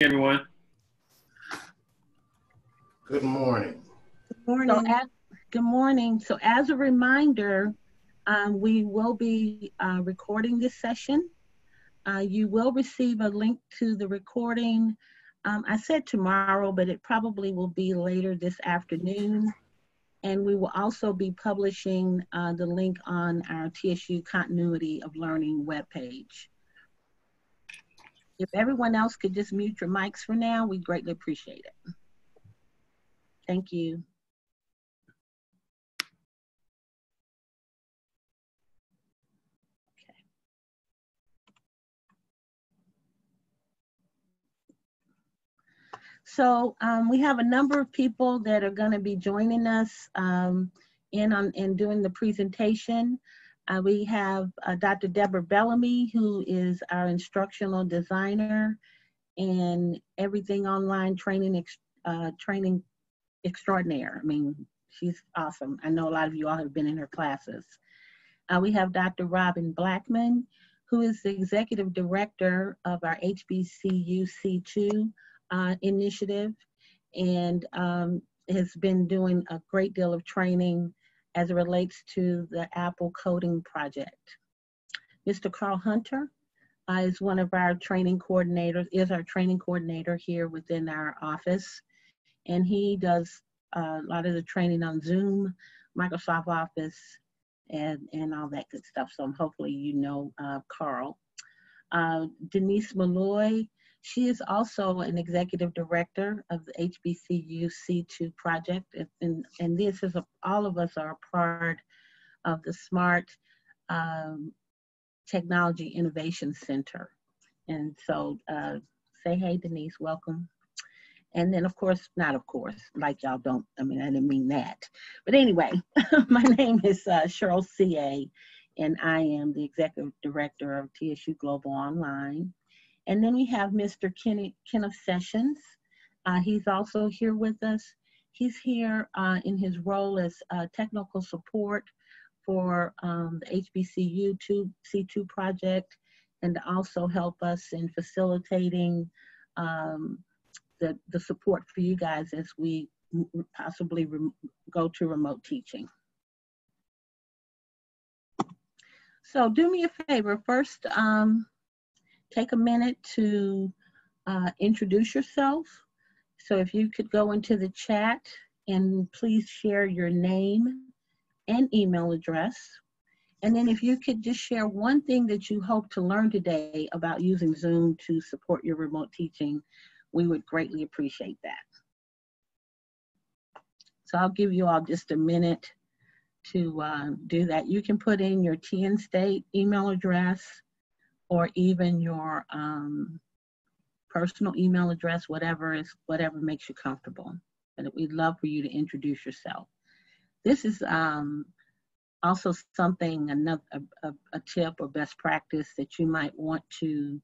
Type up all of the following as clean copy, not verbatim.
Everyone. Good morning. Good morning. Good morning. So as a reminder, we will be recording this session. You will receive a link to the recording. I said tomorrow, but it probably will be later this afternoon. And we will also be publishing the link on our TSU Continuity of Learning webpage. If everyone else could just mute your mics for now, we'd greatly appreciate it. Thank you. Okay. So we have a number of people that are going to be joining us in doing the presentation. We have Dr. Deborah Bellamy, who is our instructional designer and everything online training extraordinaire. I mean, she's awesome. I know a lot of you all have been in her classes. We have Dr. Robin Blackman, who is the executive director of our HBCU C2 initiative, and has been doing a great deal of training as it relates to the Apple coding project. Mr. Carl Hunter is one of our training coordinators, is our training coordinator here within our office. And he does a lot of the training on Zoom, Microsoft Office, and all that good stuff. So hopefully you know Carl. Denise Malloy, she is also an executive director of the HBCU C2 project. And this is, all of us are a part of the Smart Technology Innovation Center. And so say hey, Denise, welcome. And then, of course, not of course, like y'all don't, I mean, I didn't mean that. But anyway, my name is Cheryl C.A., and I am the Executive Director of TSU Global Online. And then we have Mr. Kenneth Sessions. He's also here with us. He's here in his role as technical support for the HBCU C2 project, and to also help us in facilitating the support for you guys as we possibly go to remote teaching. So do me a favor, first take a minute to introduce yourself. So if you could go into the chat and please share your name and email address. And then if you could just share one thing that you hope to learn today about using Zoom to support your remote teaching, we would greatly appreciate that. So I'll give you all just a minute to do that. You can put in your TN State email address or even your personal email address, whatever makes you comfortable. But we'd love for you to introduce yourself. This is also something, a tip or best practice that you might want to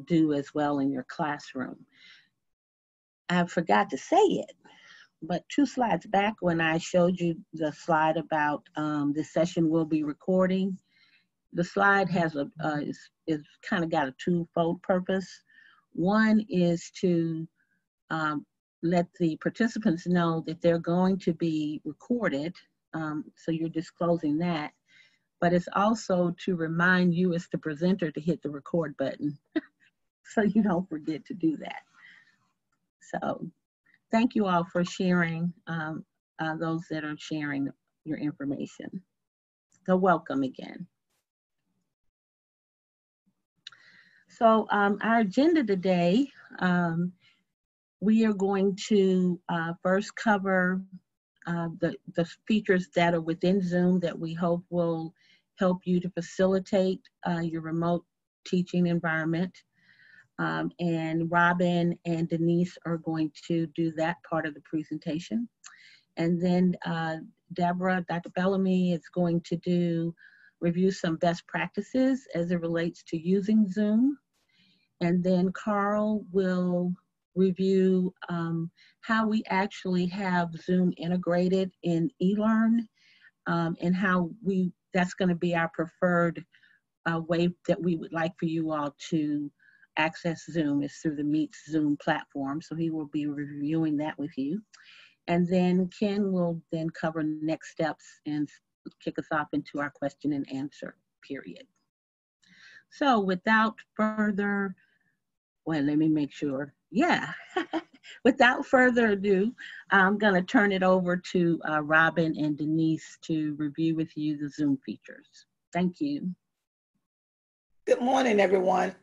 do as well in your classroom. I forgot to say it, but 2 slides back when I showed you the slide about this session we'll be recording, the slide has is kind of got a twofold purpose. One is to let the participants know that they're going to be recorded, so you're disclosing that. But it's also to remind you as the presenter to hit the record button so you don't forget to do that. So thank you all for sharing, those that are sharing your information. So welcome again. So our agenda today, we are going to first cover the features that are within Zoom that we hope will help you to facilitate your remote teaching environment. And Robin and Denise are going to do that part of the presentation. And then Deborah, Dr. Bellamy is going to review some best practices as it relates to using Zoom. And then Carl will review how we actually have Zoom integrated in eLearn and how that's going to be our preferred way that we would like for you all to access Zoom is through the Meet Zoom platform. So he will be reviewing that with you. And then Ken will then cover next steps and kick us off into our question and answer period. So without further, well, let me make sure. Yeah. Without further ado, I'm going to turn it over to Robin and Denise to review with you the Zoom features. Thank you. Good morning, everyone.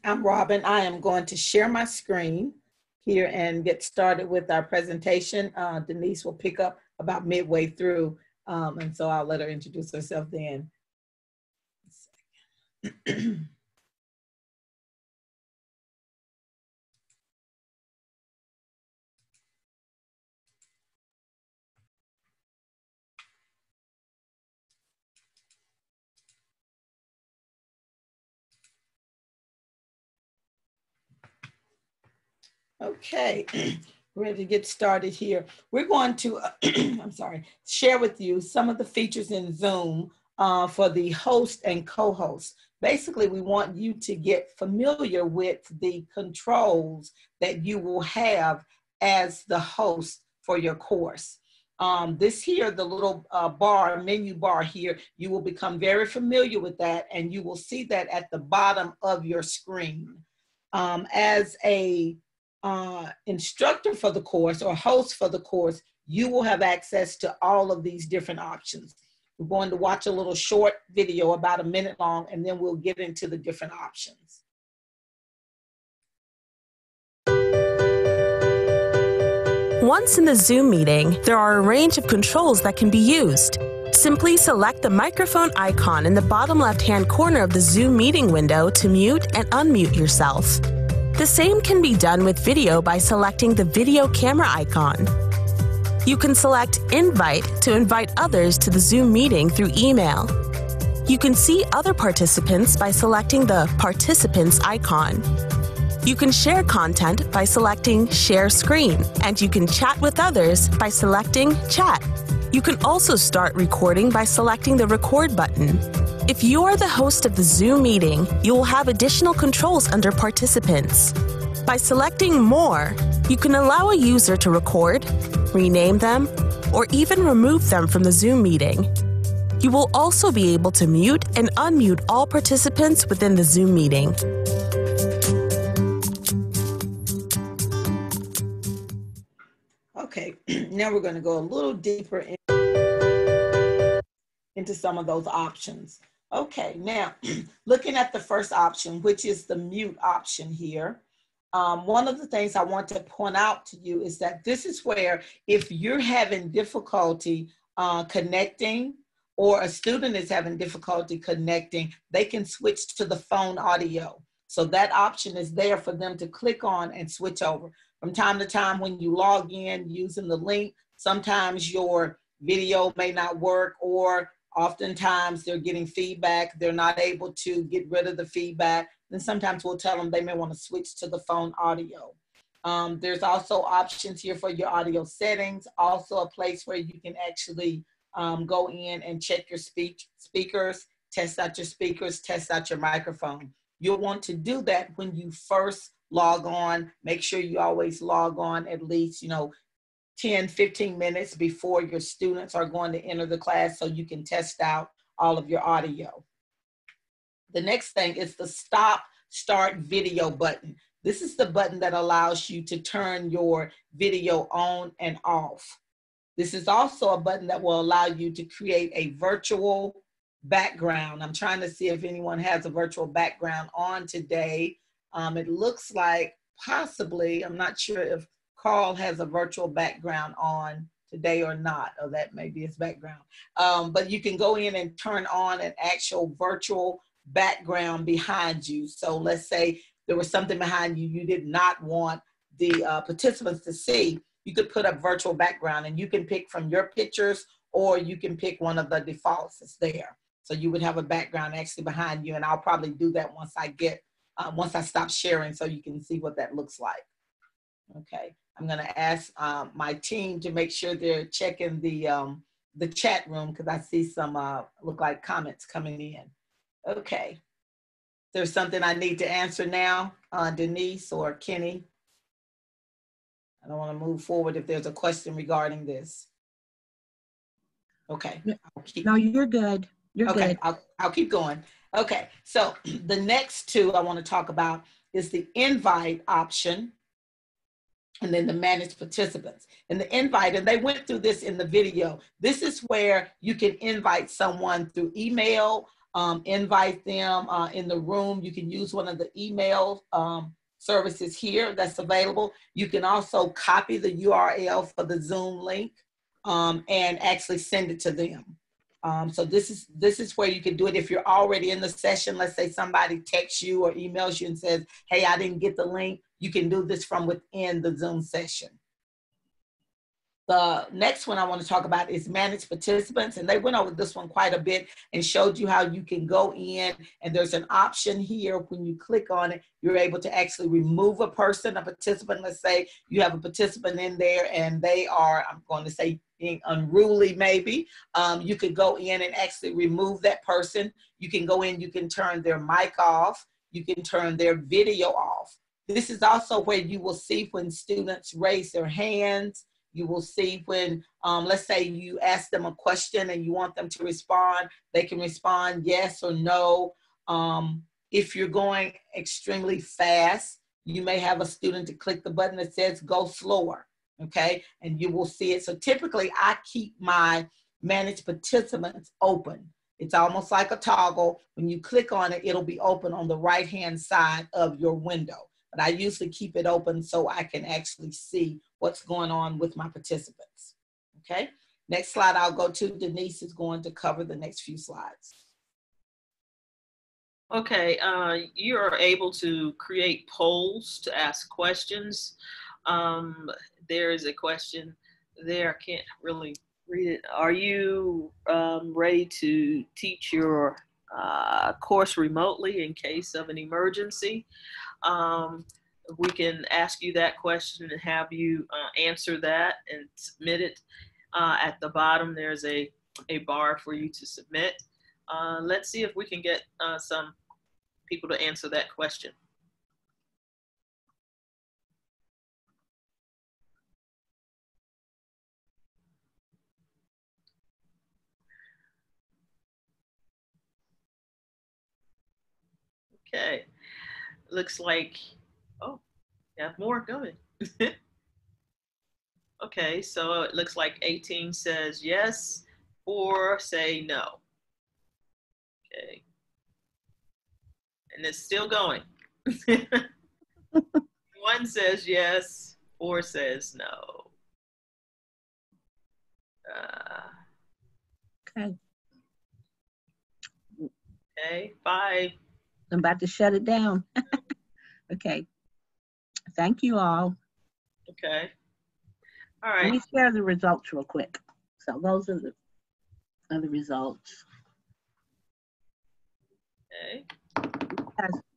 I'm Robin. I am going to share my screen here and get started with our presentation. Denise will pick up about midway through, and so I'll let her introduce herself then. Okay, ready to get started here. We're going to, I'm sorry, share with you some of the features in Zoom for the host and co-host. Basically, we want you to get familiar with the controls that you will have as the host for your course. This here, the little menu bar here, you will become very familiar with that, and you will see that at the bottom of your screen. As a instructor for the course or host for the course, you will have access to all of these different options. We're going to watch a little short video about a minute long, and then we'll get into the different options. Once in the Zoom meeting, there are a range of controls that can be used. Simply select the microphone icon in the bottom left-hand corner of the Zoom meeting window to mute and unmute yourself. The same can be done with video by selecting the video camera icon. You can select Invite to invite others to the Zoom meeting through email. You can see other participants by selecting the Participants icon. You can share content by selecting Share Screen, and you can chat with others by selecting Chat. You can also start recording by selecting the Record button. If you are the host of the Zoom meeting, you will have additional controls under Participants. By selecting More, you can allow a user to record, rename them, or even remove them from the Zoom meeting. You will also be able to mute and unmute all participants within the Zoom meeting. Okay, now we're going to go a little deeper into some of those options. Okay, now looking at the first option, which is the mute option here. One of the things I want to point out to you is that this is where if you're having difficulty connecting, or a student is having difficulty connecting, they can switch to the phone audio. So that option is there for them to click on and switch over. From time to time when you log in using the link, sometimes your video may not work, or oftentimes they're getting feedback, they're not able to get rid of the feedback. Then sometimes we'll tell them they may want to switch to the phone audio. There's also options here for your audio settings, also a place where you can actually go in and check your speakers, test out your speakers, test out your microphone. You'll want to do that when you first log on. Make sure you always log on at least, 10, 15 minutes before your students are going to enter the class so you can test out all of your audio. The next thing is the Start Video button. This is the button that allows you to turn your video on and off. This is also a button that will allow you to create a virtual background. I'm trying to see if anyone has a virtual background on today. It looks like possibly, I'm not sure if Carl has a virtual background on today or not. Oh, that may be his background. But you can go in and turn on an actual virtual background behind you. So let's say there was something behind you did not want the participants to see. You could put a virtual background, and you can pick from your pictures, or you can pick one of the defaults that's there. So you would have a background actually behind you, and I'll probably do that once I stop sharing so you can see what that looks like. Okay, I'm gonna ask my team to make sure they're checking the chat room, because I see some look like comments coming in. Okay, There's something I need to answer now, Denise or Kenny. I don't want to move forward if there's a question regarding this. Okay. No, you're good. You're okay, good. I'll keep going. Okay, so the next two I want to talk about is the invite option and then the managed participants. And the invite, and they went through this in the video. This is where you can invite someone through email, invite them in the room. You can use one of the email services here that's available. You can also copy the URL for the Zoom link and actually send it to them. So this is where you can do it if you're already in the session. Let's say somebody texts you or emails you and says, hey, I didn't get the link. You can do this from within the Zoom session. The next one I want to talk about is managed participants, and they went over this one quite a bit and showed you how you can go in, and there's an option here. When you click on it, you're able to actually remove a person, a participant. Let's say you have a participant in there and they are, I'm going to say, being unruly maybe. You could go in and actually remove that person. You can go in, you can turn their mic off, you can turn their video off. This is also where you will see when students raise their hands. You will see when, let's say you ask them a question and you want them to respond, they can respond yes or no. If you're going extremely fast, you may have a student to click the button that says go slower, okay? And you will see it. So typically I keep my managed participants open. It's almost like a toggle. When you click on it, it'll be open on the right-hand side of your window. But I usually keep it open so I can actually see what's going on with my participants. Okay, next slide I'll go to. Denise is going to cover the next few slides. Okay, you are able to create polls to ask questions. There is a question there, I can't really read it. Are you ready to teach your course remotely in case of an emergency? We can ask you that question and have you answer that and submit it. At the bottom, there's a bar for you to submit. Let's see if we can get some people to answer that question. Okay, looks like, oh, you have more going. Okay, so it looks like 18 says yes, 4 say no. Okay, and it's still going. 1 says yes, 4 says no. Okay. Okay, 5. I'm about to shut it down. Okay. Thank you all. Okay. All right. Let me share the results real quick. So those are the results. Okay.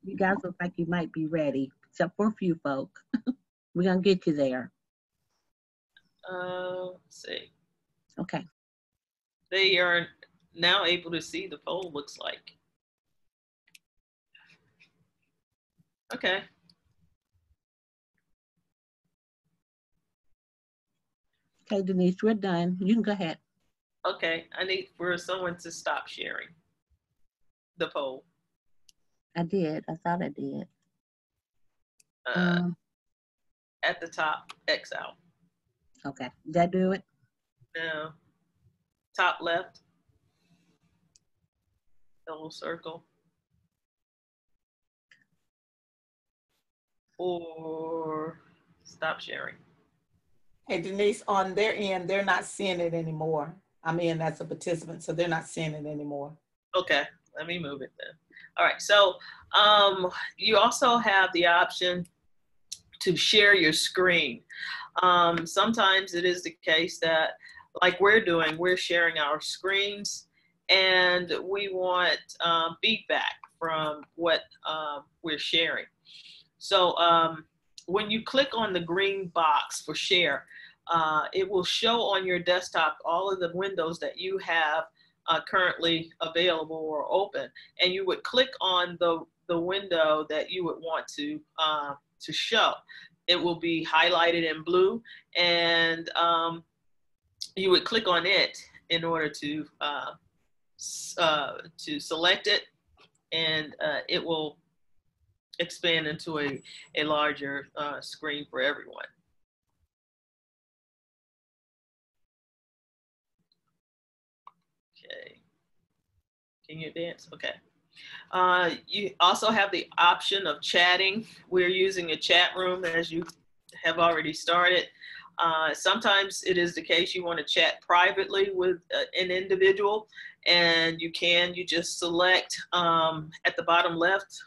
You guys look like you might be ready, except for a few folk. We're gonna get you there. Let's see. Okay. They are now able to see the poll, looks like. Okay. Okay, Denise, we're done. You can go ahead. Okay, I need for someone to stop sharing the poll. I did. I thought I did. At the top, X out. Okay. Did that do it? No. Top left. Double circle. Or stop sharing. Hey, Denise, on their end, they're not seeing it anymore. I'm in as a participant, so they're not seeing it anymore. Okay, let me move it then. All right, so you also have the option to share your screen. Sometimes it is the case that, like we're doing, we're sharing our screens and we want feedback from what we're sharing. So when you click on the green box for share, it will show on your desktop all of the windows that you have currently available or open, and you would click on the the window that you would want to show. It will be highlighted in blue, and you would click on it in order to select it, and it will expand into a larger screen for everyone. Okay, can you advance? Okay. You also have the option of chatting. We're using a chat room, as you have already started. Sometimes it is the case you want to chat privately with an individual, and you just select at the bottom left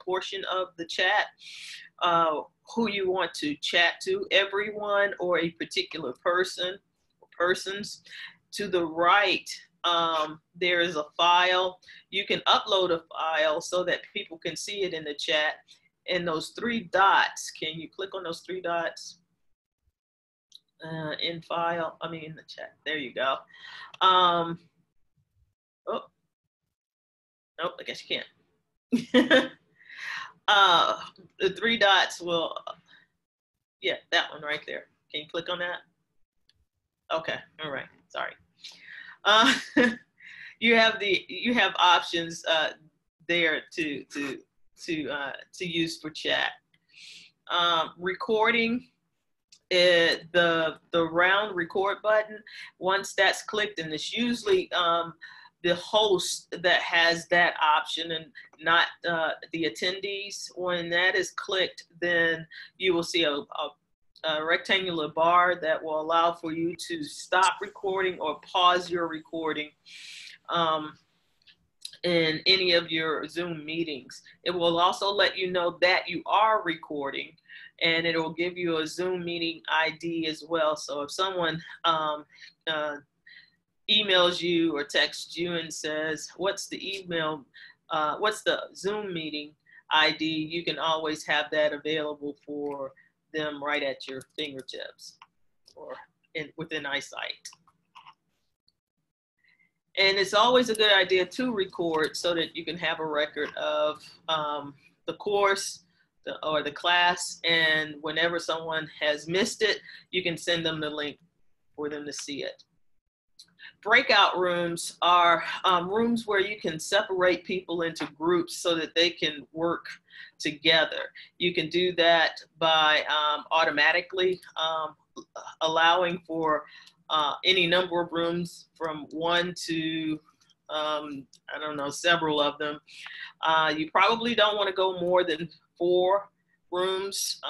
portion of the chat who you want to chat to, everyone or a particular person or persons. To the right, there is a file. You can upload a file so that people can see it in the chat. And those three dots, can you click on those three dots? In file, in the chat, there you go. Oh, nope, I guess you can't. The three dots will, yeah, that one right there. Can you click on that? Okay, all right, sorry. You have options there to use for chat. Recording, the round record button. Once that's clicked, and it's usually the host that has that option and not the attendees. When that is clicked, then you will see a rectangular bar that will allow for you to stop recording or pause your recording in any of your Zoom meetings. It will also let you know that you are recording, and it will give you a Zoom meeting ID as well. So if someone emails you or texts you and says, what's the Zoom meeting ID, you can always have that available for them right at your fingertips or within eyesight. And it's always a good idea to record so that you can have a record of the course or the class, and whenever someone has missed it, you can send them the link for them to see it. Breakout rooms are rooms where you can separate people into groups so that they can work together. You can do that by automatically allowing for any number of rooms from 1 to, I don't know, several of them. You probably don't want to go more than 4 rooms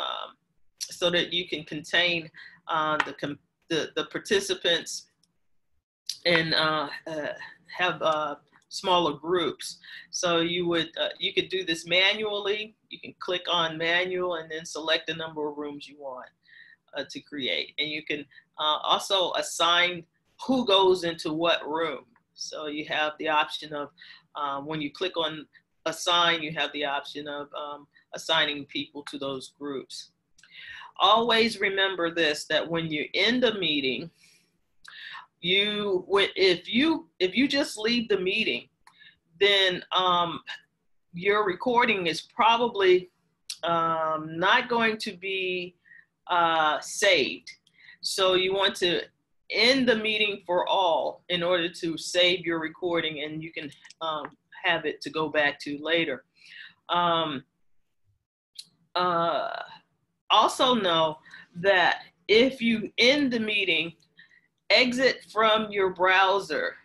so that you can contain the participants and have smaller groups. So you could do this manually. You can click on manual and then select the number of rooms you want to create. And you can also assign who goes into what room. So you have the option of, when you click on assign, you have the option of assigning people to those groups. Always remember this, that when you end a meeting, if you just leave the meeting, then your recording is probably not going to be saved. So you want to end the meeting for all in order to save your recording, and you can have it to go back to later. Also know that if you end the meeting, exit from your browser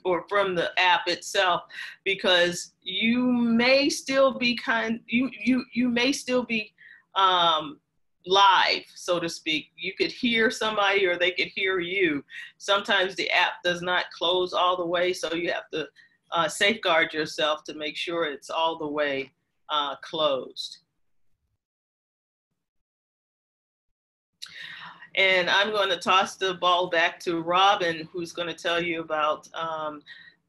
or from the app itself, because you may still be live, so to speak. You could hear somebody or they could hear you. Sometimes the app does not close all the way, so you have to safeguard yourself to make sure it's all the way closed. And I'm going to toss the ball back to Robin, who's going to tell you about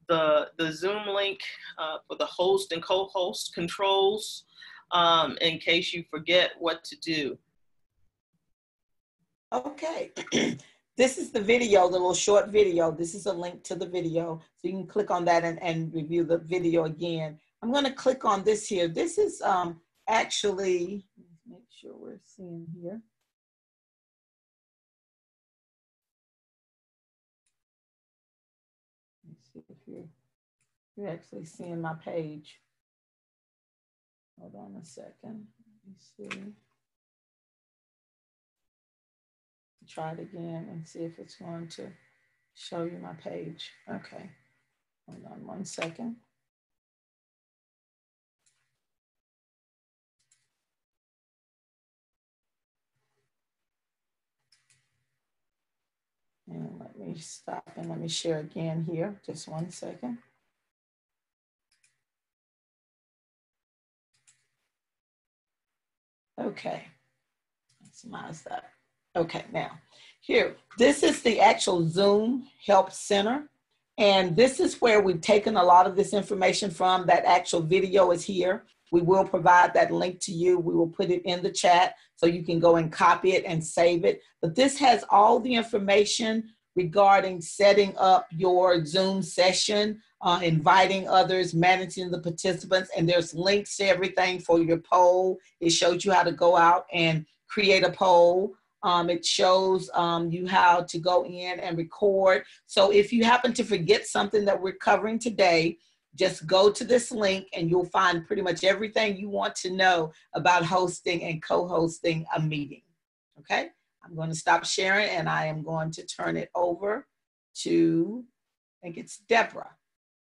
the Zoom link for the host and co-host controls in case you forget what to do. Okay. This is the video, the little short video. This is a link to the video. So you can click on that and review the video again. I'm going to click on this here. This is actually, make sure we're seeing here. Let's see if you're actually seeing my page. Hold on a second. Let me see. Try it again and see if it's going to show you my page. Okay. Hold on one second. And let me stop and let me share again here. Just one second. Okay. Let's minimize that. Okay, now here, this is the actual Zoom Help Center. And this is where we've taken a lot of this information from. That actual video is here. We will provide that link to you. We will put it in the chat so you can go and copy it and save it. But this has all the information regarding setting up your Zoom session, inviting others, managing the participants, and there's links to everything for your poll. It shows you how to go out and create a poll. It shows you how to go in and record. So if you happen to forget something that we're covering today, just go to this link and you'll find pretty much everything you want to know about hosting and co-hosting a meeting. Okay, I'm going to stop sharing and I am going to turn it over to, I think it's Deborah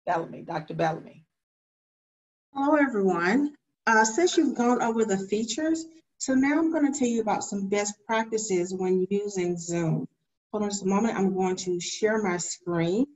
Bellamy, Dr. Bellamy. Hello, everyone. Since you've gone over the features, so now I'm going to tell you about some best practices when using Zoom. Hold on just a moment. I'm going to share my screen.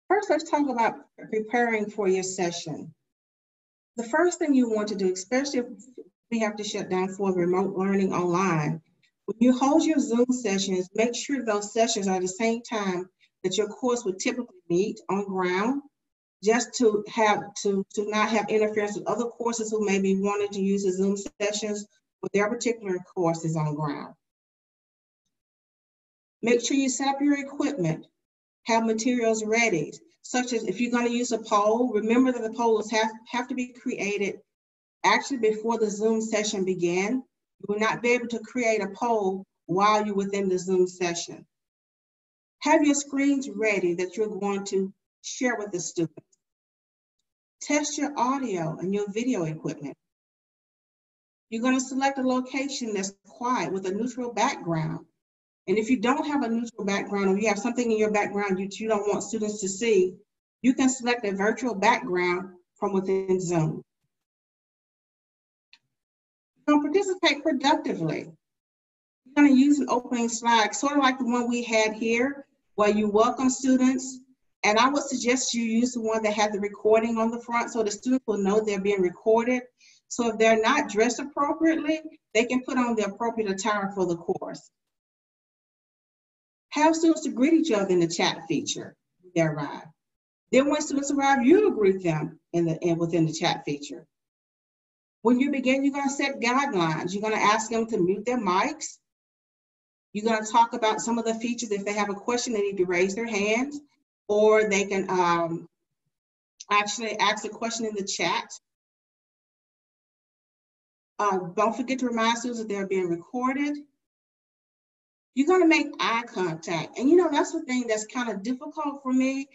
First, let's talk about preparing for your session. The first thing you want to do, especially if we have to shut down for remote learning online, when you hold your Zoom sessions, make sure those sessions are at the same time that your course would typically meet on ground, just to not have interference with other courses who may be wanting to use the Zoom sessions with their particular courses on ground. Make sure you set up your equipment. Have materials ready, such as if you're going to use a poll, remember that the polls have to be created actually before the Zoom session began. You will not be able to create a poll while you're within the Zoom session. Have your screens ready that you're going to share with the students. Test your audio and your video equipment. You're going to select a location that's quiet with a neutral background. And if you don't have a neutral background, or you have something in your background you don't want students to see, you can select a virtual background from within Zoom. You're going to participate productively. You're going to use an opening slide, sort of like the one we had here, where you welcome students. And I would suggest you use the one that had the recording on the front so the students will know they're being recorded. So if they're not dressed appropriately, they can put on the appropriate attire for the course. Have students to greet each other in the chat feature when they arrive. Then when students arrive, you'll greet them within the chat feature. When you begin, you're going to set guidelines. You're going to ask them to mute their mics. You're going to talk about some of the features. If they have a question, they need to raise their hands, or they can actually ask a question in the chat. Don't forget to remind students that they're being recorded. You're going to make eye contact. And you know, that's the thing that's kind of difficult for me.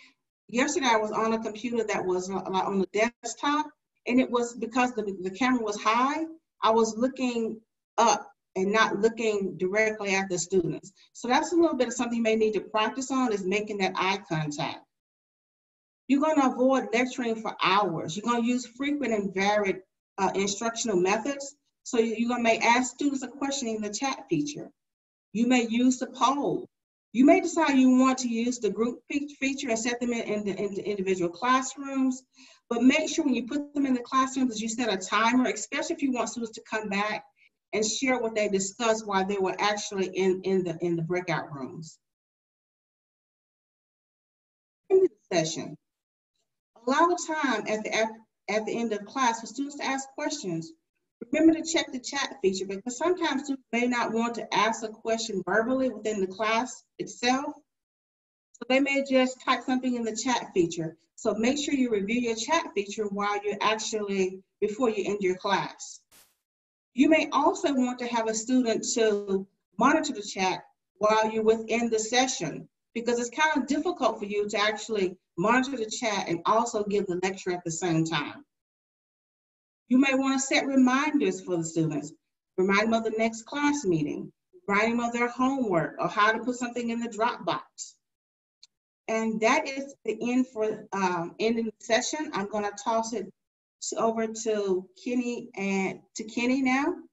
Yesterday, I was on a computer that was on the desktop, and it was because the camera was high, I was looking up and not looking directly at the students. So that's a little bit of something you may need to practice on, is making that eye contact. You're going to avoid lecturing for hours. You're going to use frequent and varied instructional methods. So you may ask students a question in the chat feature. You may use the poll. You may decide you want to use the group feature and set them in the individual classrooms, but make sure when you put them in the classrooms that you set a timer, especially if you want students to come back and share what they discussed while they were actually in the breakout rooms. session. Allow time at the end of class for students to ask questions. Remember to check the chat feature because sometimes students may not want to ask a question verbally within the class itself. So they may just type something in the chat feature. So make sure you review your chat feature while you're before you end your class. You may also want to have a student to monitor the chat while you're within the session because it's kind of difficult for you to actually monitor the chat and also give the lecture at the same time. You may want to set reminders for the students. Remind them of the next class meeting, remind them of their homework or how to put something in the Dropbox. And that is the end for ending the session. I'm going to toss it over to Kenny now. I'm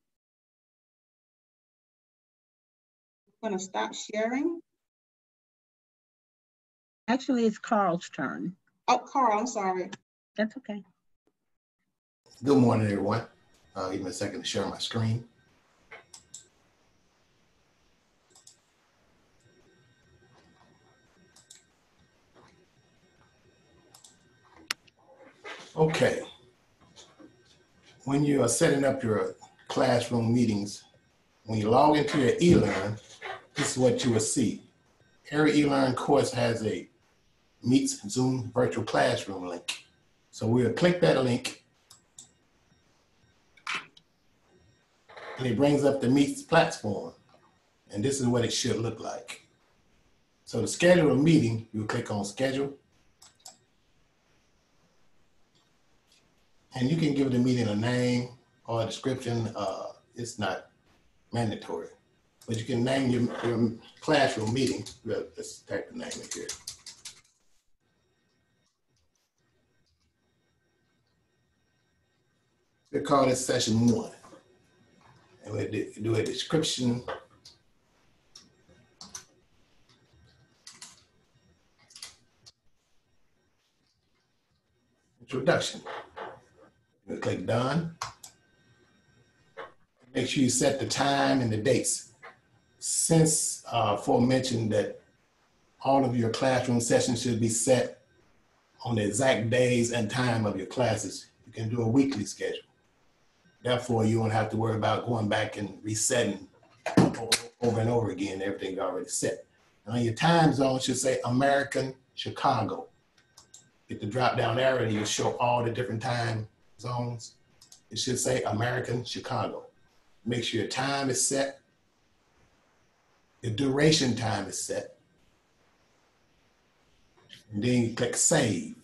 going to stop sharing. Actually, it's Carl's turn. Oh, Carl, I'm sorry. That's okay. Good morning, everyone. Give me a second to share my screen. Okay. When you are setting up your classroom meetings, when you log into your eLearn, this is what you will see. Every eLearn course has a Meets Zoom virtual classroom link. So we'll click that link and it brings up the Meets platform. And this is what it should look like. So to schedule a meeting, you click on schedule. And you can give the meeting a name or a description. It's not mandatory, but you can name your classroom meeting. Let's type the name in here. We'll call this session 1. And we'll do a description. Introduction. We'll click done. Make sure you set the time and the dates. Since aforementioned that all of your classroom sessions should be set on the exact days and time of your classes, you can do a weekly schedule. Therefore, you won't have to worry about going back and resetting over and over again. Everything's already set. And on your time zone, it should say American Chicago. Get the drop down arrow, you show all the different time zones. It should say American Chicago. Make sure your time is set. The duration time is set. And then you click save.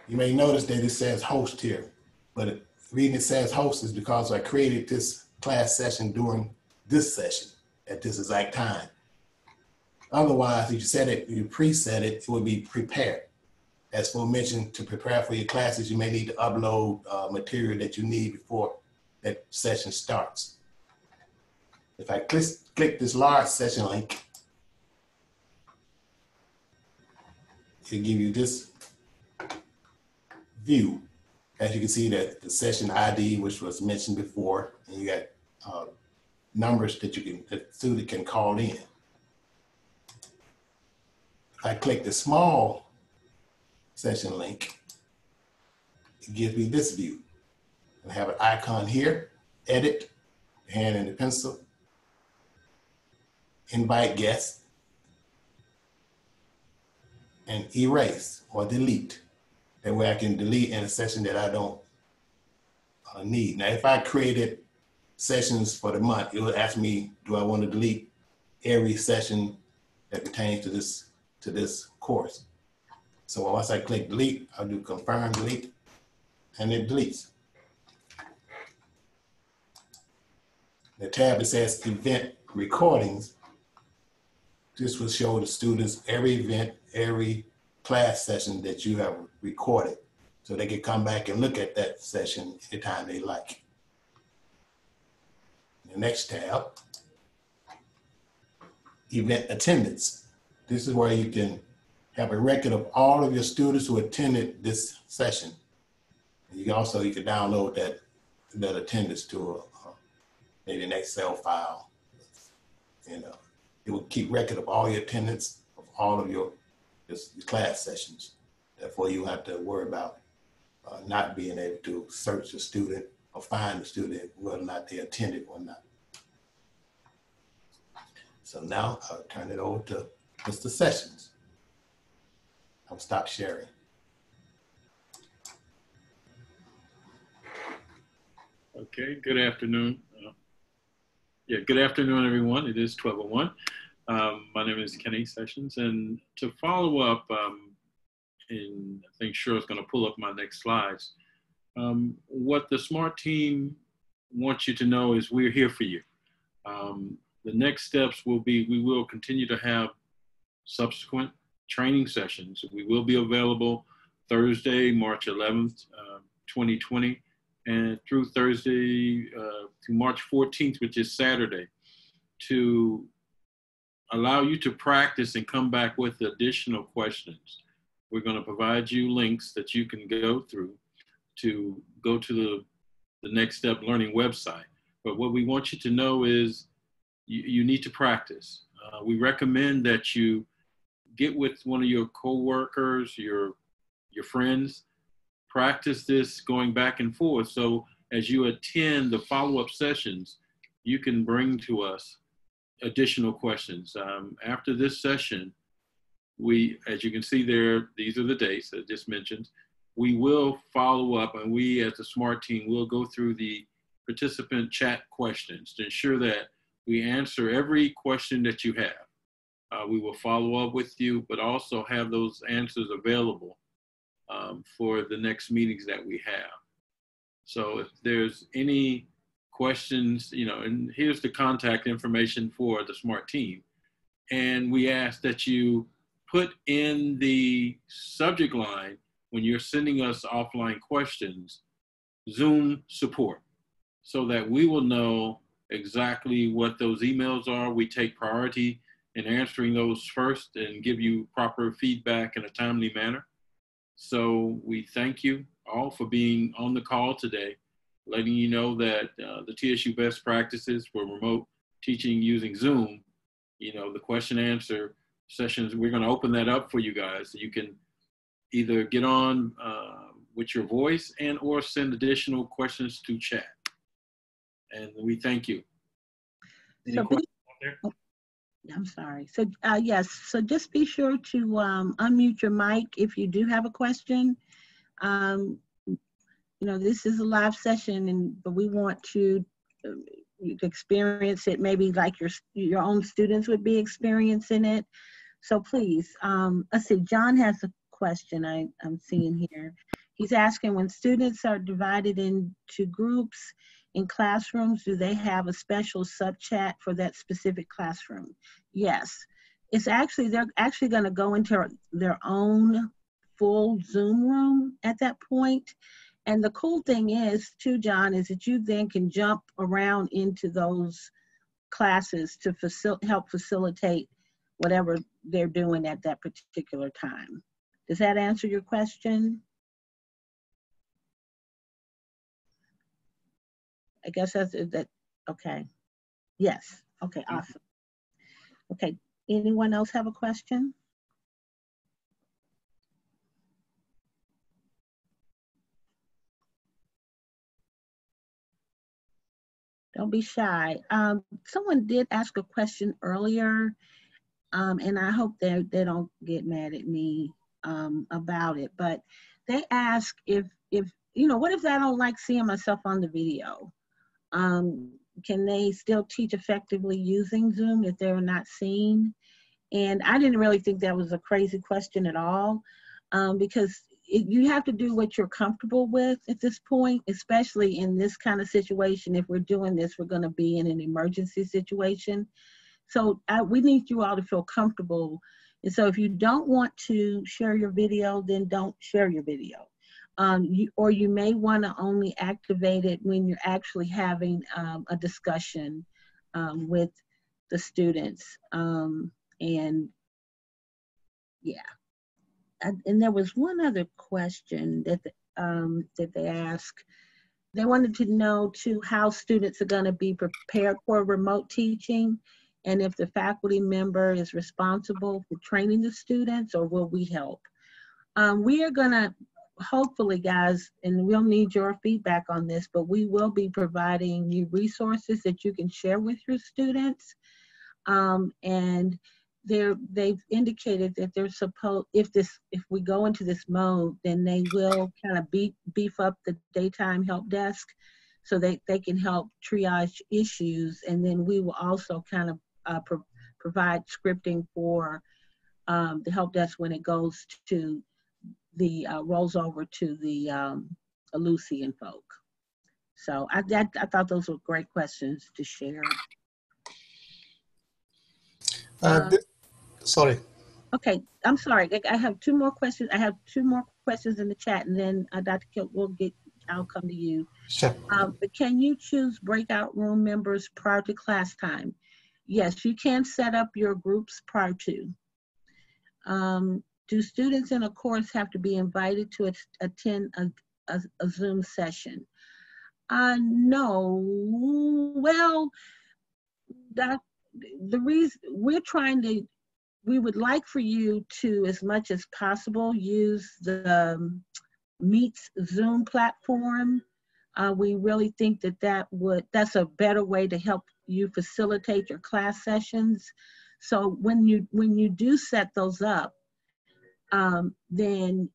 You may notice that it says host here, but the reason it says host is because I created this class session during this session at this exact time. Otherwise, if you set it, you preset it, it would be prepared. As aforementioned, to prepare for your classes, you may need to upload material that you need before that session starts. If I click this large session link, it'll give you this view. As you can see, that the session ID, which was mentioned before, and you got numbers that the student can call in. If I click the small session link, it gives me this view. I have an icon here, edit, hand and the pencil, invite guests, and erase or delete. That way I can delete in a session that I don't need. Now, if I created sessions for the month, it would ask me, do I want to delete every session that pertains to this course? So once I click delete, I'll do confirm delete, and it deletes. The tab that says event recordings, this will show the students every event, every class session that you have recorded, so they can come back and look at that session anytime they like. The next tab, event attendance. This is where you can have a record of all of your students who attended this session. You can download that attendance to maybe an Excel file, It will keep record of all your attendance of all of your class sessions. Therefore, you have to worry about not being able to search a student or find a student whether or not they attended or not. So now I'll turn it over to Mr. Sessions. I'll stop sharing. Okay, good afternoon. Good afternoon, everyone. It is 12:01. My name is Kenny Sessions, and to follow up, and I think Cheryl's going to pull up my next slides. What the SMART team wants you to know is we're here for you. The next steps will be, we will continue to have subsequent training sessions. We will be available Thursday, March 11th, 2020, and through Thursday, through March 14th, which is Saturday, to allow you to practice and come back with additional questions. We're going to provide you links that you can go through to go to the Next Step Learning website. But what we want you to know is you need to practice. We recommend that you get with one of your coworkers, your friends, practice this going back and forth. So as you attend the follow-up sessions, you can bring to us additional questions. After this session, as you can see there, these are the dates I just mentioned. We will follow up, and we as the SMART team will go through the participant chat questions to ensure that we answer every question that you have. We will follow up with you, but also have those answers available for the next meetings that we have. So if there's any questions, and here's the contact information for the SMART team. And we ask that you put in the subject line, when you're sending us offline questions, Zoom support, so that we will know exactly what those emails are. We take priority in answering those first and give you proper feedback in a timely manner. So we thank you all for being on the call today, letting you know that the TSU best practices for remote teaching using Zoom, the question and answer sessions, we're going to open that up for you guys. So you can either get on with your voice and or send additional questions to chat. And we thank you. Any questions out there? I'm sorry. So yes, so just be sure to unmute your mic if you do have a question. This is a live session, but we want you to experience it maybe like your own students would be experiencing it. So please, let's see, John has a question I'm seeing here. He's asking, when students are divided into groups in classrooms, do they have a special sub chat for that specific classroom? Yes, they're actually going to go into their own full Zoom room at that point. And the cool thing is too, John, is that you then can jump around into those classes to help facilitate whatever they're doing at that particular time. Does that answer your question? I guess that's that. Okay. Yes. Okay. Awesome. Okay. Anyone else have a question? Don't be shy. Someone did ask a question earlier, and I hope they don't get mad at me about it. But they ask if what if I don't like seeing myself on the video? Can they still teach effectively using Zoom if they're not seen? And I didn't really think that was a crazy question at all, because you have to do what you're comfortable with at this point, especially in this kind of situation. If we're doing this, we're going to be in an emergency situation. So we need you all to feel comfortable. And so if you don't want to share your video, then don't share your video. Or you may want to only activate it when you're actually having a discussion with the students. And yeah. And there was one other question that they asked. They wanted to know too how students are going to be prepared for remote teaching. and if the faculty member is responsible for training the students, or will we help? We are gonna, hopefully guys, and we'll need your feedback on this, but we will be providing you resources that you can share with your students. And they've indicated that they're supposed, if we go into this mode, then they will kind of beef up the daytime help desk so they can help triage issues. And then we will also kind of provide scripting for the help desk when it goes to the rolls over to the Lucian folk. So I thought those were great questions to share. Sorry. Okay, I'm sorry. I have two more questions. I have two more questions in the chat, and then Dr. Kill, I'll come to you. Sure. But can you choose breakout room members prior to class time? Yes, you can set up your groups prior to. Do students in a course have to be invited to attend a Zoom session? No. Well, the reason we would like for you to, as much as possible, use the Meets Zoom platform. We really think that's a better way to help you facilitate your class sessions. So when you do set those up, then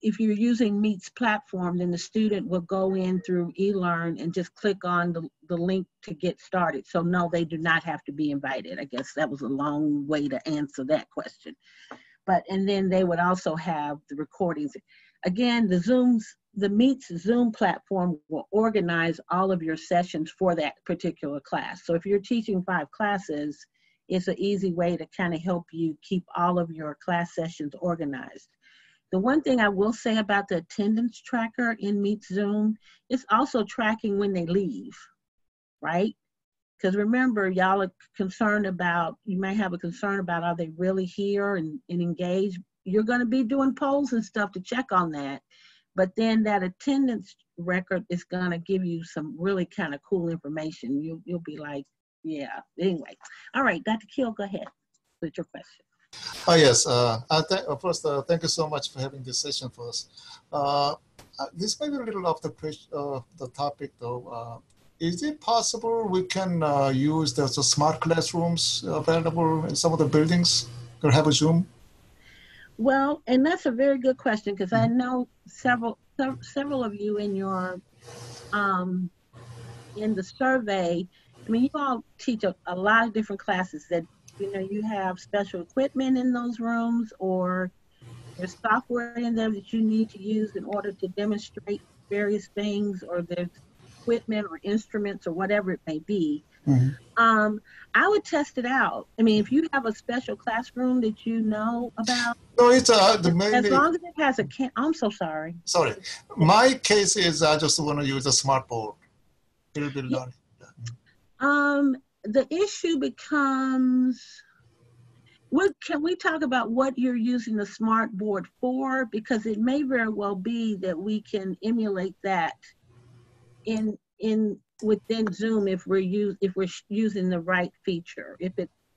if you're using Meet's platform, then the student will go in through eLearn and just click on the link to get started. So no, they do not have to be invited. I guess that was a long way to answer that question. And then they would also have the recordings. Again, the Meet's Zoom platform will organize all of your sessions for that particular class. So if you're teaching 5 classes, it's an easy way to kind of help you keep all of your class sessions organized. The one thing I will say about the attendance tracker in Meet Zoom, it's also tracking when they leave, right? Because remember, y'all are concerned about, you may have a concern about, are they really here and engaged? You're gonna be doing polls and stuff to check on that. But then that attendance record is gonna give you some really kind of cool information. You'll be like, yeah, anyway. All right, Dr. Kill, go ahead with your question. Yes. First, thank you so much for having this session for us. This may be a little off the topic, though. Is it possible we can use the smart classrooms available in some of the buildings or have a Zoom? Well, and that's a very good question, because I know several of you in your in the survey. I mean, you all teach a lot of different classes that, you know, you have special equipment in those rooms, or there's software in there that you need to use in order to demonstrate various things, or there's equipment or instruments or whatever it may be. Mm-hmm. I would test it out. I mean, if you have a special classroom that you know about. No, it's as long as it has I'm so sorry. Sorry. My case is I just want to use a smart board. The issue becomes, can we talk about what you're using the smart board for? Because it may very well be that we can emulate that within Zoom if we're using the right feature.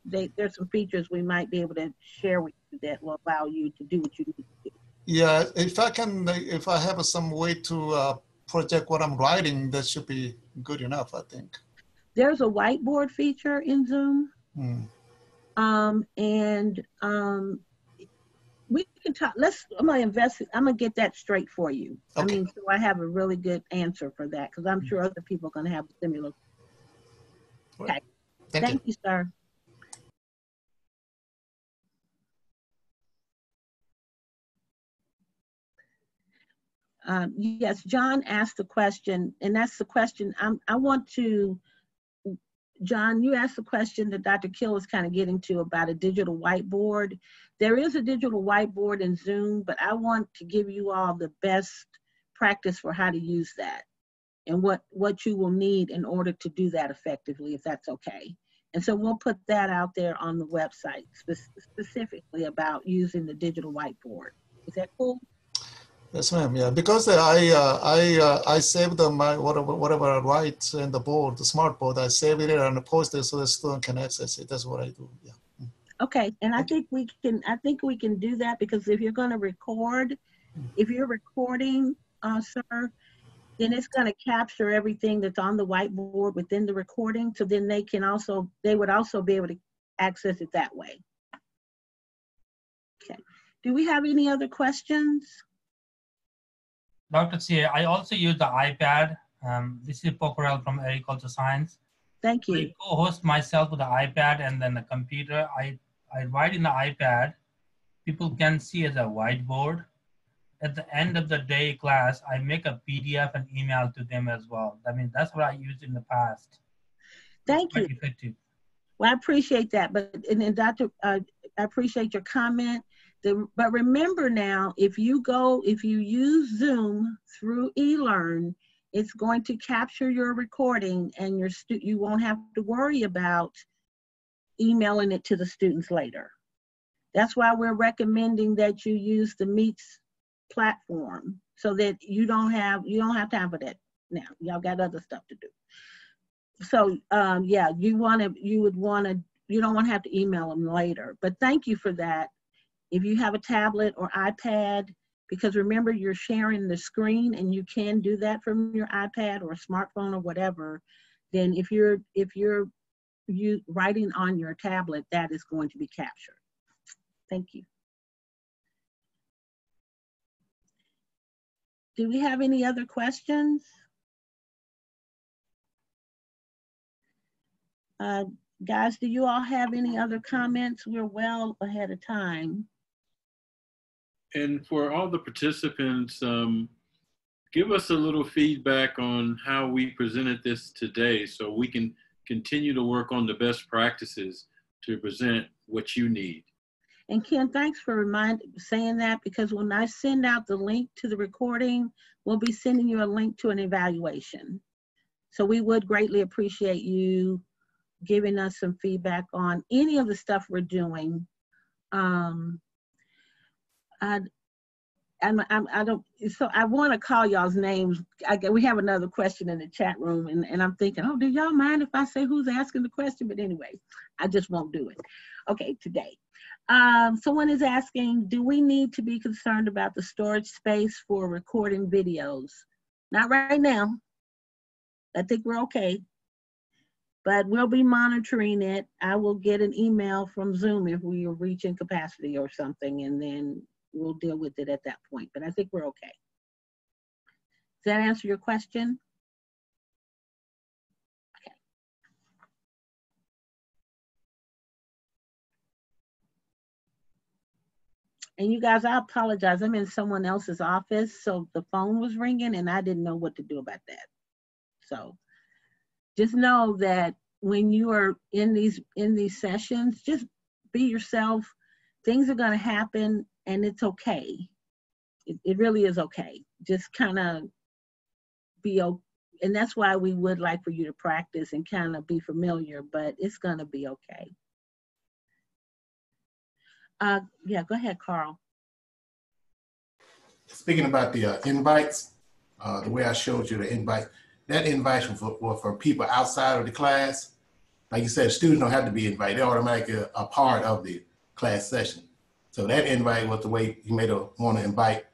There's some features we might be able to share with you that will allow you to do what you need to do. Yeah, if I have some way to project what I'm writing, that should be good enough, I think. There's a whiteboard feature in Zoom. We can talk. I'm gonna get that straight for you. Okay. I mean, so I have a really good answer for that, because I'm sure other people are gonna have similar. Okay. Thank you, sir. Yes, John asked a question, and that's the question John, you asked the question that Dr. Kill is kind of getting to about a digital whiteboard. There is a digital whiteboard in Zoom, but I want to give you all the best practice for how to use that and what you will need in order to do that effectively, if that's okay. And so we'll put that out there on the website specifically about using the digital whiteboard. Is that cool? Yes, ma'am. Yeah, because I saved my whatever I write in the board, the smart board. I save it and post it so the student can access it. That's what I do. Yeah. Okay, and I think we can do that, because if you're going to record, if you're recording, sir, then it's going to capture everything that's on the whiteboard within the recording. So then they would also be able to access it that way. Okay. Do we have any other questions? Dr. C, I also use the iPad. This is Pocorel from Agriculture Science. Thank you. I co-host myself with the iPad and then the computer. I write in the iPad. People can see as a whiteboard. At the end of the day class, I make a PDF and email to them as well. I mean, that's what I used in the past. Thank you. Effective. Well, I appreciate that. But and then Dr. I appreciate your comment. But remember now, if you use Zoom through eLearn, it's going to capture your recording, and you won't have to worry about emailing it to the students later. That's why we're recommending that you use the Meets platform, so that you don't have to have it now. Y'all got other stuff to do. So yeah, you don't want to have to email them later. But thank you for that. If you have a tablet or iPad, because remember, you're sharing the screen, and you can do that from your iPad or smartphone or whatever, then if you're writing on your tablet, that is going to be captured. Thank you. Do we have any other questions? Guys, do you all have any other comments? We're well ahead of time. And for all the participants, give us a little feedback on how we presented this today, so we can continue to work on the best practices to present what you need. And Ken, thanks for saying that, because when I send out the link to the recording, we'll be sending you a link to an evaluation. So we would greatly appreciate you giving us some feedback on any of the stuff we're doing. So I want to call y'all's names. We have another question in the chat room, and I'm thinking, oh, do y'all mind if I say who's asking the question? But anyway, I just won't do it. Okay, today. Someone is asking, do we need to be concerned about the storage space for recording videos? Not right now. I think we're okay. But we'll be monitoring it. I will get an email from Zoom if we are reaching capacity or something, and then we'll deal with it at that point. But I think we're okay. Does that answer your question? Okay. And you guys, I apologize. I'm in someone else's office, so the phone was ringing, and I didn't know what to do about that. So just know that when you are in these sessions, just be yourself. Things are going to happen, and it's okay. It really is okay. Just kind of be okay. And that's why we would like for you to practice and kind of be familiar, but it's going to be okay. Yeah, go ahead, Carl. Speaking about the invites, the way I showed you the invite, that invite was for people outside of the class. Like you said, students don't have to be invited. They're automatically a part of the class session. So that invite was the way you may want to invite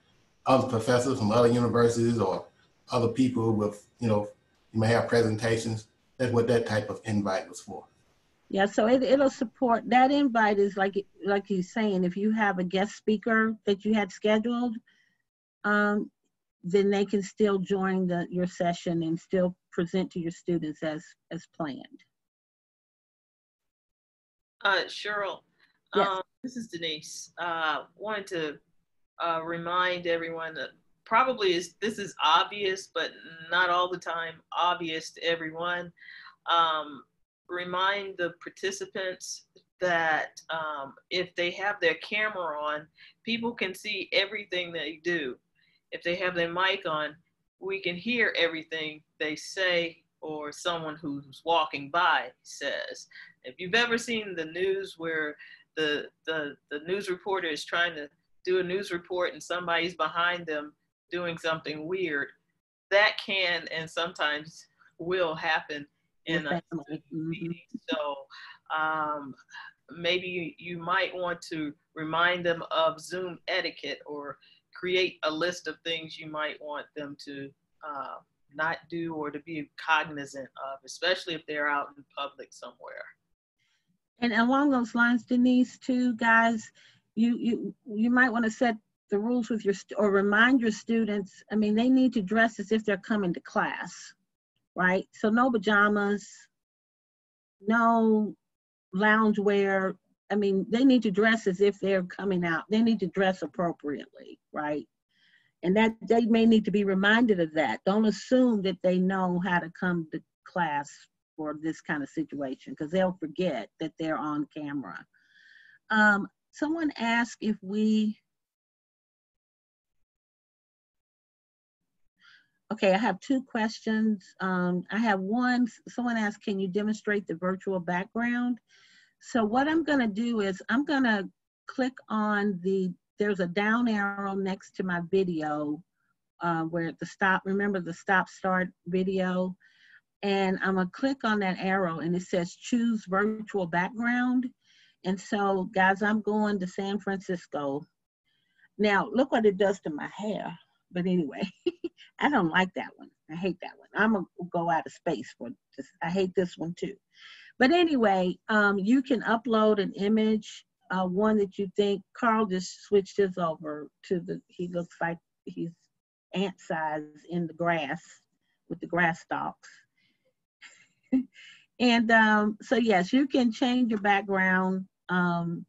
other professors from other universities or other people with, you may have presentations. That's what that type of invite was for. Yeah, so it'll support, that invite is like he's saying, if you have a guest speaker that you had scheduled, then they can still join your session and still present to your students as planned. Cheryl, yes. This is Denise. Wanted to remind everyone that probably this is obvious, but not all the time obvious to everyone. Remind the participants that if they have their camera on, people can see everything they do. If they have their mic on, we can hear everything they say or someone who's walking by says. If you've ever seen the news where the news reporter is trying to do a news report and somebody's behind them doing something weird, that can and sometimes will happen in a meeting. So maybe you might want to remind them of Zoom etiquette, or create a list of things you might want them to not do or to be cognizant of, especially if they're out in public somewhere. And along those lines, Denise, too, guys, you might want to set the rules with your, or remind your students, I mean, they need to dress as if they're coming to class, right? So no pajamas, no lounge wear. I mean, they need to dress as if they're coming out. They need to dress appropriately, right? And that they may need to be reminded of that. Don't assume that they know how to come to class for this kind of situation, because they'll forget that they're on camera. Someone asked if we, okay, I have two questions. I have one, someone asked, can you demonstrate the virtual background? So what I'm gonna do is I'm gonna click on there's a down arrow next to my video where the stop, remember the stop start video? And I'm gonna click on that arrow and it says choose virtual background. And so guys, I'm going to San Francisco. Now look what it does to my hair. But anyway, I don't like that one. I hate that one. I'm gonna go out of space for this. I hate this one too. But anyway, you can upload an image, one that you think. Carl just switched his over to he looks like he's ant size in the grass with the grass stalks. And so yes, you can change your background.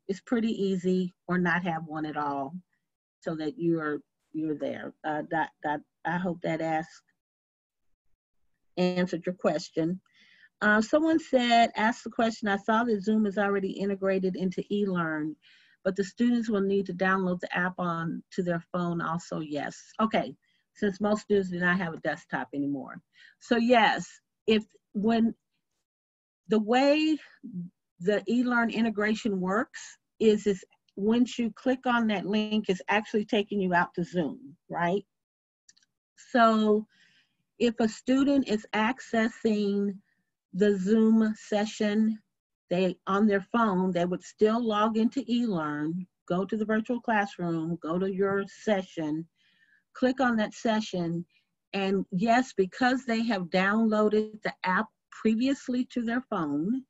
It's pretty easy, or not have one at all, so that you're there. I hope that answered your question. Someone said, ask the question, I saw that Zoom is already integrated into eLearn, but the students will need to download the app to their phone also. Yes. Okay, since most students do not have a desktop anymore. So yes, when the way the eLearn integration works is once you click on that link, it's actually taking you out to Zoom, right? So if a student is accessing the Zoom session, on their phone, they would still log into eLearn, go to the virtual classroom, go to your session, click on that session, and yes, because they have downloaded the app previously to their phone,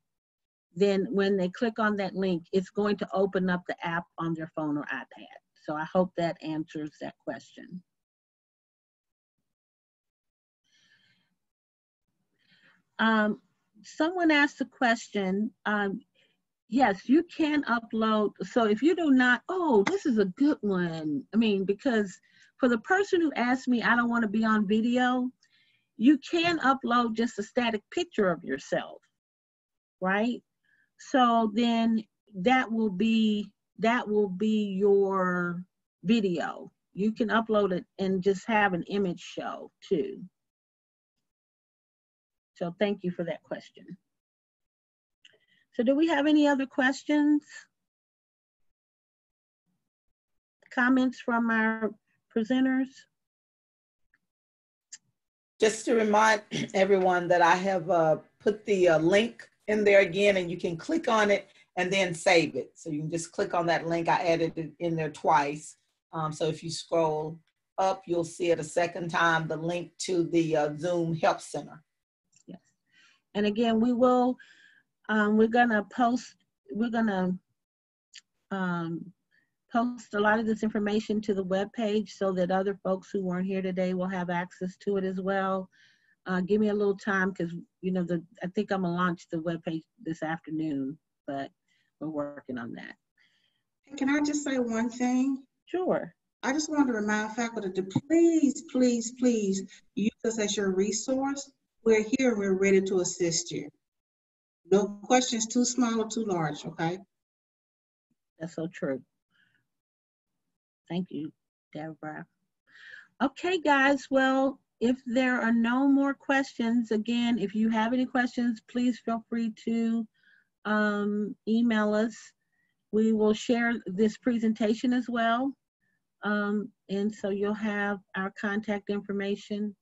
then when they click on that link, it's going to open up the app on their phone or iPad. So I hope that answers that question. Someone asked a question. Yes, you can upload. So if you do not, oh, this is a good one. I mean, because for the person who asked me, I don't want to be on video, you can upload just a static picture of yourself, right? So then that will be your video. You can upload it and just have an image show too. So thank you for that question. So do we have any other questions? Comments from our presenters? Just to remind everyone that I have put the link in there again, and you can click on it and then save it. So you can just click on that link. I added it in there twice. So if you scroll up, you'll see it a second time, the link to the Zoom Help Center. Yes. And again, we will, we're gonna post a lot of this information to the webpage so that other folks who weren't here today will have access to it as well. Give me a little time, because you know I think I'm gonna launch the webpage this afternoon, but we're working on that. Can I just say one thing? Sure. I just want to remind faculty to please, please, please use us as your resource. We're here, we're ready to assist you. No questions too small or too large, okay? That's so true. Thank you, Deborah. Okay, guys, well, if there are no more questions, again, if you have any questions, please feel free to email us. We will share this presentation as well. And so you'll have our contact information.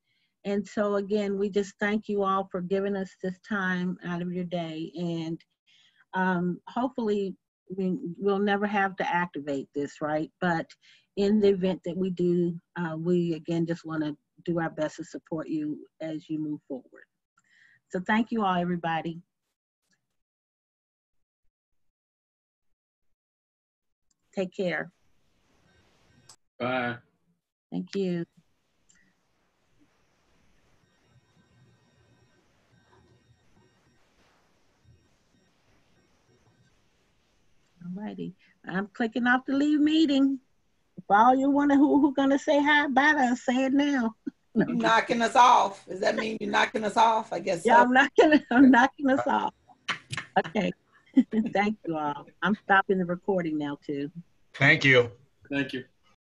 And so again, we just thank you all for giving us this time out of your day. And hopefully we'll never have to activate this, right? But in the event that we do, we again just want to do our best to support you as you move forward. So thank you all, everybody. Take care. Bye. Thank you. All righty. I'm clicking off the leave meeting. If all you want to, who gonna say hi, bye to us, say it now. No, You're knocking us off. Does that mean you're knocking us off? I guess yeah, so. I'm knocking us off. Okay. Thank you all. I'm stopping the recording now too. Thank you. Thank you.